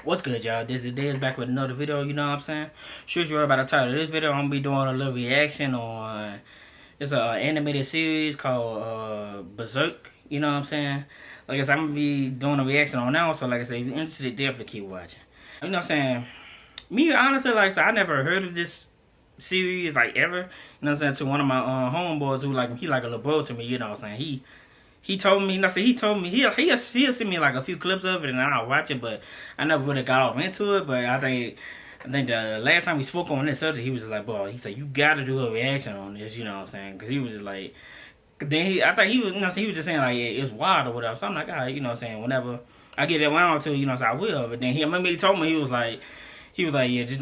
What's good, y'all? This is Dez back with another video, you know what I'm saying? Sure you heard about the title of this video. I'm gonna be doing a little reaction on it's an animated series called Berserk, you know what I'm saying? Like I said, I'm gonna be doing a reaction on that one, so like I said, if you're interested, definitely keep watching. You know what I'm saying? Me, honestly, like I said, I never heard of this series, like, ever. You know what I'm saying? To one of my homeboys who, like, he like a little bro to me, you know what I'm saying? He told me, he'll send me like a few clips of it and I'll watch it, but I never really got off into it. But I think the last time we spoke on this subject, he was just like, bro, he said, you gotta do a reaction on this, you know what I'm saying? Because he was just like, I think he was, you know, he was just saying like, yeah, it's wild or whatever. So I'm like, all right, you know what I'm saying? Whenever I get around to, you know, so I will. But then I remember he told me, he was like, yeah, just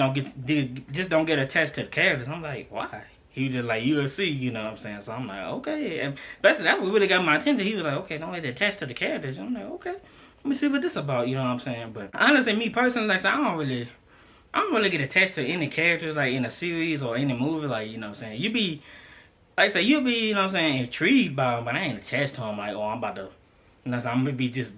don't get attached to the characters. I'm like, why? He was just like, you'll see, you know what I'm saying? So I'm like, okay. And that's what really got my attention. He was like, okay, don't get attached to the characters. I'm like, okay. Let me see what this about, you know what I'm saying? But honestly, me personally, like, I don't really get attached to any characters, like, in a series or any movie, like, you know what I'm saying? Like I say, you'll be, you know what I'm saying, intrigued by them, but I ain't attached to them, like, oh, I'm about to, you know what I'm saying, I'm gonna be just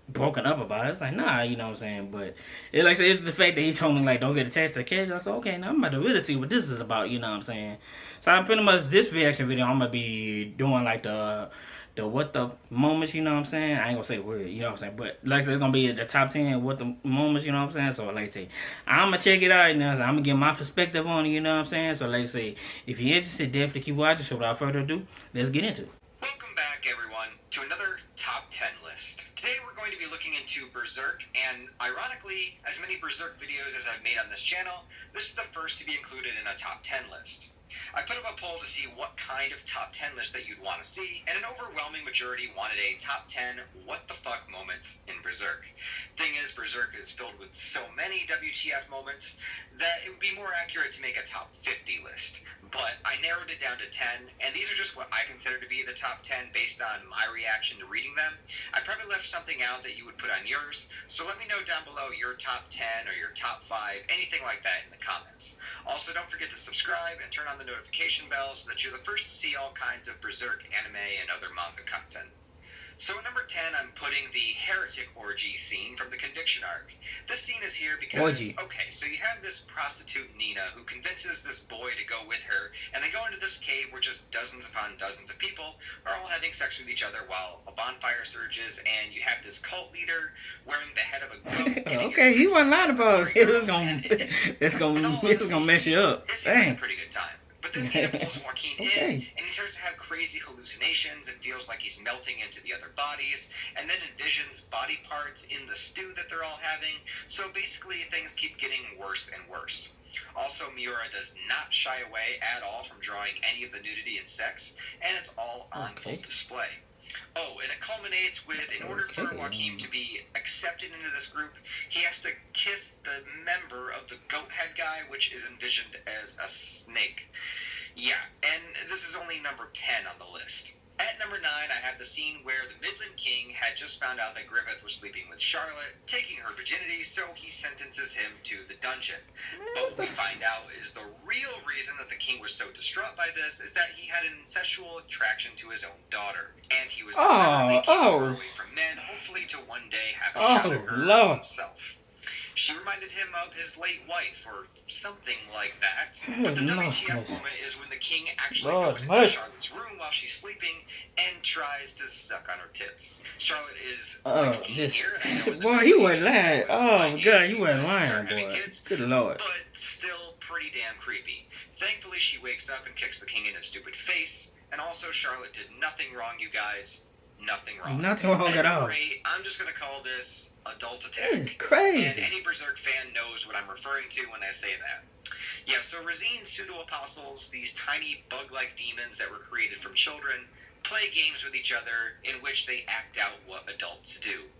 broken up about it. It's like, nah, you know what I'm saying? But it, like I said, it's the fact that he told me, like, don't get attached to the character. I said, okay, now I'm about to really see what this is about, you know what I'm saying? So I'm pretty much, this reaction video, I'm gonna be doing like the what the moments, you know what I'm saying? I ain't gonna say the word, you know what I'm saying? But like I said, it's gonna be the top 10 what the moments, you know what I'm saying? So like I say, I'm gonna check it out, you know, so I'm gonna get my perspective on it, you know what I'm saying? So like I say, if you're interested, definitely keep watching. So without further ado, let's get into it. Welcome back, everyone, to another top 10 list. Today we're going to be looking into Berserk, and ironically, as many Berserk videos as I've made on this channel, this is the first to be included in a top 10 list. I put up a poll to see what kind of top 10 list that you'd want to see, and an overwhelming majority wanted a top 10 what the fuck moments in Berserk. Thing is, Berserk is filled with so many WTF moments that it would be more accurate to make a top 50 list. But I narrowed it down to 10, and these are just what I consider to be the top 10 based on my reaction to reading them. I probably left something out that you would put on yours, so let me know down below your top 10 or your top 5, anything like that in the comments. Also, don't forget to subscribe and turn on the notification bell so that you're the first to see all kinds of Berserk anime and other manga content. So at number 10, I'm putting the heretic orgy scene from the Conviction arc. This scene is here because, okay, so you have this prostitute Nina who convinces this boy to go with her, and they go into this cave where just dozens upon dozens of people are all having sex with each other while a bonfire surges, and you have this cult leader wearing the head of a goat. Okay, he wasn't lying about it. It's gonna mess you up. It seems like a pretty good time. But then Nina pulls Joaquin in, and he starts to have crazy hallucinations and feels like he's melting into the other bodies, and then envisions body parts in the stew that they're all having. So basically, things keep getting worse and worse. Also, Miura does not shy away at all from drawing any of the nudity and sex, and it's all on full display. Oh, and it culminates with, in order for Joaquin to be accepted into this group, he has to kiss the member of the goat head guy, which is envisioned as a snake. Yeah, and this is only number 10 on the list. At number 9, I have the scene where the Midland King had just found out that Griffith was sleeping with Charlotte, taking her virginity, so he sentences him to the dungeon. But what we find out is the real reason that the king was so distraught by this is that he had an incestual attraction to his own daughter. And he was deliberately keeping her away from men, hopefully to one day have a shot at her himself. She reminded him of his late wife, or something like that. But the WTF moment is when the king actually goes into Charlotte's room while she's sleeping and tries to suck on her tits. Charlotte is 16 here, and boy, he wasn't lying. Oh god, he wasn't lying, boy. Good lord. But still pretty damn creepy. Thankfully, she wakes up and kicks the king in his stupid face. And also, Charlotte did nothing wrong, you guys. Nothing wrong. Nothing wrong at all. I'm just gonna call this adult attack. It's crazy. And any Berserk fan knows what I'm referring to when I say that. Yeah, so Razine's pseudo-apostles, these tiny bug-like demons that were created from children, play games with each other in which they act out what adults do.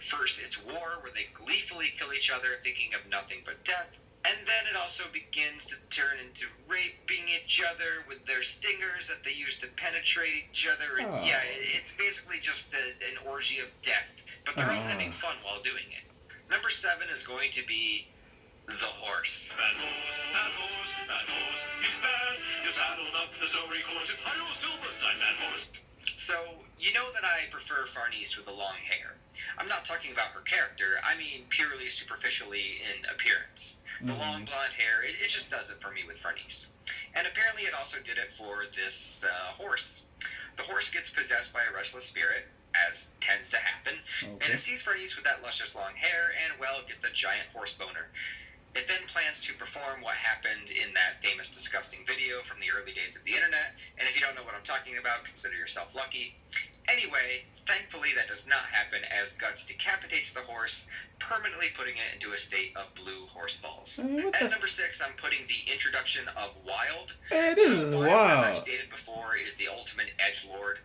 First, it's war, where they gleefully kill each other, thinking of nothing but death. And then it also begins to turn into raping each other with their stingers that they use to penetrate each other. And yeah, it's basically just an orgy of death. But they're all having fun while doing it. Number 7 is going to be the horse. Bad horse, bad horse, bad horse, he's bad. You saddled up the story course. Hi-yo, Silver, sign bad horse. So, you know that I prefer Farnese with the long hair. I'm not talking about her character, I mean purely superficially in appearance. The long blonde hair, it just does it for me with Farnese. And apparently it also did it for this horse. The horse gets possessed by a restless spirit, as tends to happen, and it sees Farnese with that luscious long hair, and, well, gets a giant horse boner. It then plans to perform what happened in that famous disgusting video from the early days of the internet, and if you don't know what I'm talking about, consider yourself lucky. Anyway, thankfully that does not happen, as Guts decapitates the horse, permanently putting it into a state of blue horse balls. At number 6, I'm putting the introduction of Wild. This is wild. As I've stated before, is the ultimate edgelord.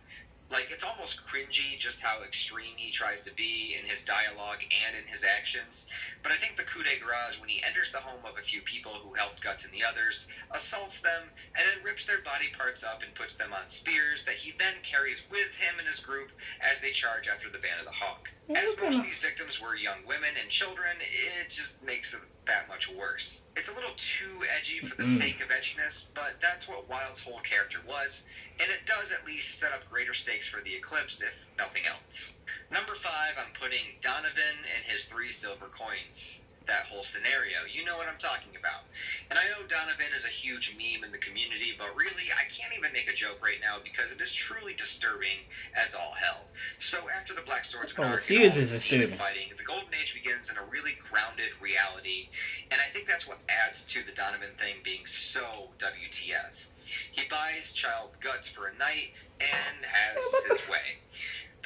Like, it's almost cringy just how extreme he tries to be in his dialogue and in his actions. But I think the coup de grace when he enters the home of a few people who helped Guts and the others, assaults them, and then rips their body parts up and puts them on spears that he then carries with him and his group as they charge after the Band of the Hawk. As most of these victims were young women and children, it just makes it that much worse. It's a little too edgy for the sake of edginess, but that's what Wild's whole character was, and it does at least set up greater stakes for the Eclipse, if nothing else. Number 5, I'm putting Donovan and his 3 silver coins. That whole scenario, you know what I'm talking about. And I know Donovan is a huge meme in the community, but really, I can't even make a joke right now because it is truly disturbing as all hell. So after the Black Swordsman arc and all this demon fighting, the Golden Age begins in a really grounded reality, and I think that's what adds to the Donovan thing being so WTF. He buys child Guts for a night and has his way.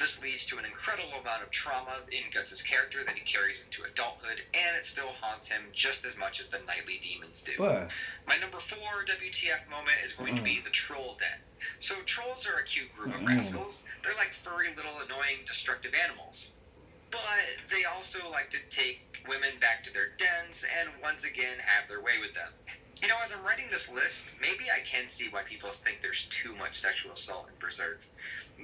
This leads to an incredible amount of trauma in Guts' character that he carries into adulthood, and it still haunts him just as much as the nightly demons do. My number 4 WTF moment is going to be the Troll Den. So trolls are a cute group of rascals. They're like furry, little, annoying, destructive animals. But they also like to take women back to their dens and once again have their way with them. You know, as I'm writing this list, maybe I can see why people think there's too much sexual assault in Berserk.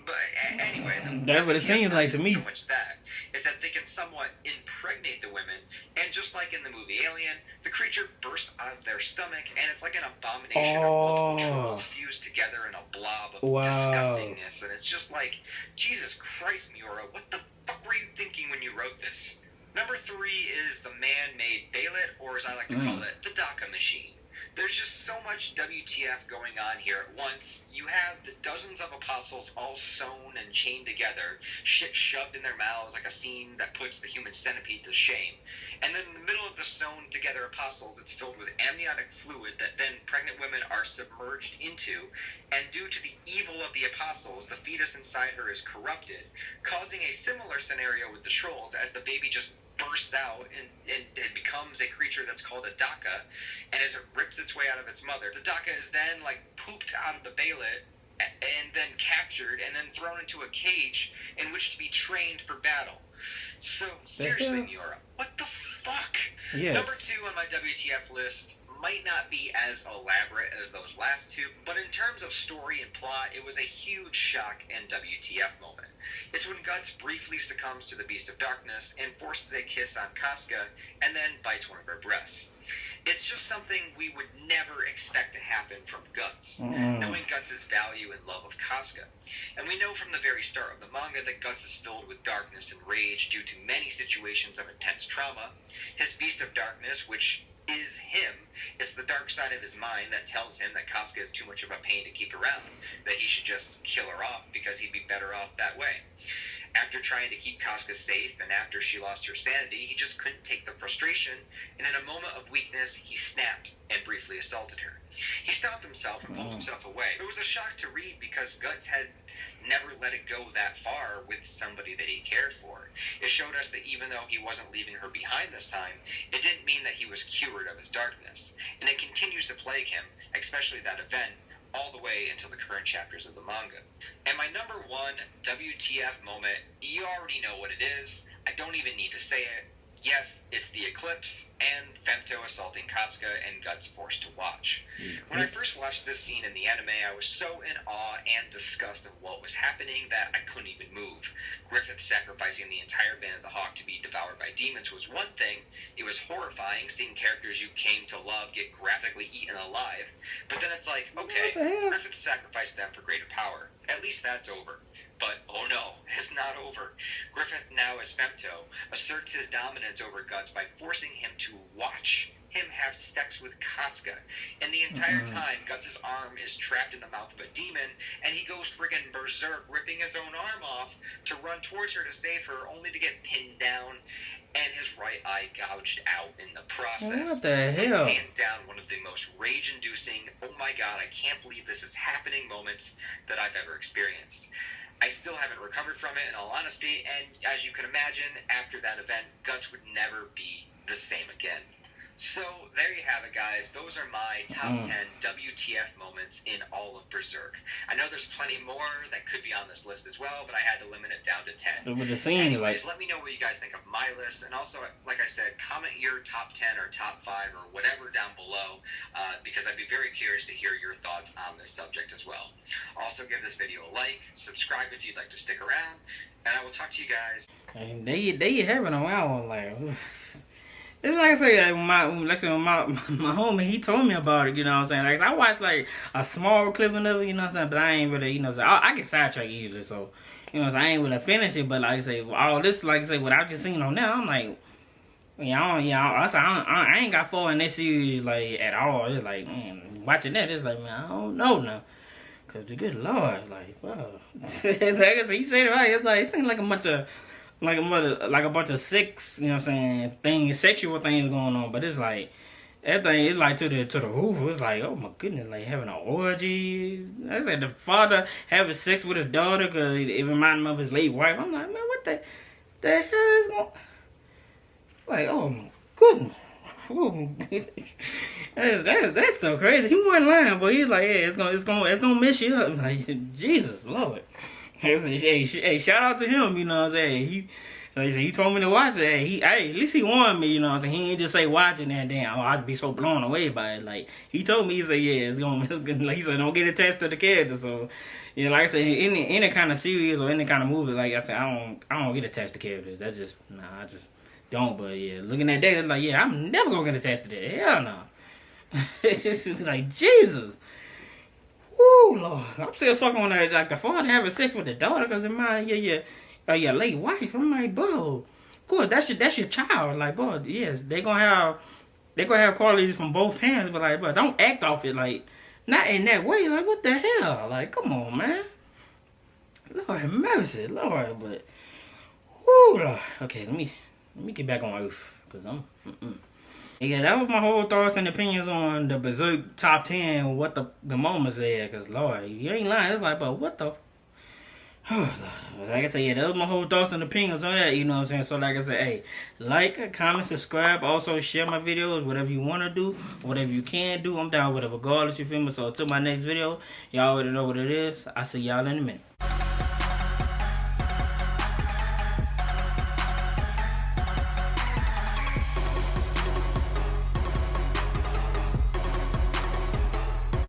But anyway, that's what it seems like to me. So much that is that they can somewhat impregnate the women, and just like in the movie Alien, the creature bursts out of their stomach, and it's like an abomination of multiple trolls fused together in a blob of disgustingness. And it's just like, Jesus Christ, Miura, what the fuck were you thinking when you wrote this? Number 3 is the man-made Bailet, or as I like to call it, the Daka machine. There's just so much WTF going on here at once. You have the dozens of apostles all sewn and chained together, shit shoved in their mouths like a scene that puts the human centipede to shame. And then in the middle of the sewn together apostles, it's filled with amniotic fluid that then pregnant women are submerged into, and due to the evil of the apostles, the fetus inside her is corrupted, causing a similar scenario with the trolls as the baby just bursts out and it becomes a creature that's called a Daka, and as it rips its way out of its mother, the Daka is then like pooped out of the Bailet and then captured and then thrown into a cage in which to be trained for battle. So seriously, Miura, what the fuck? Number 2 on my WTF list might not be as elaborate as those last 2, but in terms of story and plot, it was a huge shock and WTF moment. It's when Guts briefly succumbs to the Beast of Darkness and forces a kiss on Casca, and then bites one of her breasts. It's just something we would never expect to happen from Guts, knowing Guts' value and love of Casca. And we know from the very start of the manga that Guts is filled with darkness and rage due to many situations of intense trauma. His Beast of Darkness, which is him, it's the dark side of his mind that tells him that Casca is too much of a pain to keep around, that he should just kill her off because he'd be better off that way. After trying to keep Casca safe and after she lost her sanity, he just couldn't take the frustration, and in a moment of weakness, he snapped and briefly assaulted her. He stopped himself and pulled himself away. It was a shock to read because Guts had never let it go that far with somebody that he cared for. It showed us that even though he wasn't leaving her behind this time, it didn't mean that he was cured of his darkness. And it continues to plague him, especially that event, all the way until the current chapters of the manga. And my number 1 WTF moment, you already know what it is. I don't even need to say it. Yes, it's the Eclipse and Femto assaulting Casca and Guts forced to watch. When I first watched this scene in the anime, I was so in awe and disgust of what was happening that I couldn't even move. Griffith sacrificing the entire Band of the Hawk to be devoured by demons was one thing. It was horrifying seeing characters you came to love get graphically eaten alive. But then it's like, okay, Griffith sacrificed them for greater power. At least that's over. But oh no, it's not over. Griffith, now as Femto, asserts his dominance over Guts by forcing him to watch him have sex with Casca. And the entire time, Guts' arm is trapped in the mouth of a demon, and he goes friggin' berserk, ripping his own arm off to run towards her to save her, only to get pinned down and his right eye gouged out in the process. What the hell? It's hands down one of the most rage-inducing, oh my god, I can't believe this is happening moments that I've ever experienced. I still haven't recovered from it, in all honesty, and as you can imagine, after that event, Guts would never be the same again. So, there you have it, guys. Those are my top 10 WTF moments in all of Berserk. I know there's plenty more that could be on this list as well, but I had to limit it down to 10. Anyways, let me know what you guys think of my list, and also, like I said, comment your top 10 or top 5 or whatever down below, because I'd be very curious to hear your thoughts on this subject as well. Also, give this video a like, subscribe if you'd like to stick around, and I will talk to you guys. And there you have it on our like. It's like I say, my homie, he told me about it, you know what I'm saying? Like, I watched, like, a small clipping of it, you know what I'm saying? But I ain't really, you know what I'm saying? I get sidetracked easily, so, you know what I'm saying? I ain't really finish it, but like I say, all this, like I say, what I've just seen on there, I'm like, I ain't got far in this series, like, at all. It's like, man, watching that, it's like, man, I don't know now. Because the good Lord, like, wow. Like I said, he said it right. It's like, it seems like a bunch of, sex, you know what I'm saying, sexual things going on, but it's like, everything is like to the roof. It's like, oh my goodness, like having an orgy. I said the father having sex with his daughter because it reminded him of his late wife. I'm like, man, what the hell is going? Like, oh my goodness. Ooh. That's so crazy. He wasn't lying, but he's like, yeah, it's gonna mess you up. Like, Jesus Lord. Hey, shout out to him, you know what I'm saying? He told me to watch it. Hey, at least he warned me, you know what I'm saying? He ain't just say watching that damn. I'd be so blown away by it. Like, he told me, he said, yeah, it's gonna like, he said, don't get attached to the character. So, yeah, like I said, any kind of series or any kind of movie, like I said, I don't get attached to characters. That's just, I just don't. But yeah, looking at that, it's like, yeah, I'm never gonna get attached to that. Hell no. It's like, Jesus. Woo, Lord. I'm still stuck on that, like the father having sex with the daughter because it might, your late wife. I'm like, bro, of course, that's your child. Like, bro, yes, they gonna have qualities from both parents, but like, bro, don't act off it, like, not in that way. Like, what the hell? Like, come on, man. Lord have mercy, Lord, but, whoo, Lord. Okay, let me get back on earth, because I'm, Yeah, that was my whole thoughts and opinions on the Berserk top 10, what the moments there, because, Lord, you ain't lying. It's like, but what the... Like I said, yeah, that was my whole thoughts and opinions on that, you know what I'm saying? So, like I said, hey, like, comment, subscribe, also share my videos, whatever you want to do, whatever you can do. I'm down with it regardless, you feel me? So, until my next video, y'all already know what it is. I'll see y'all in a minute.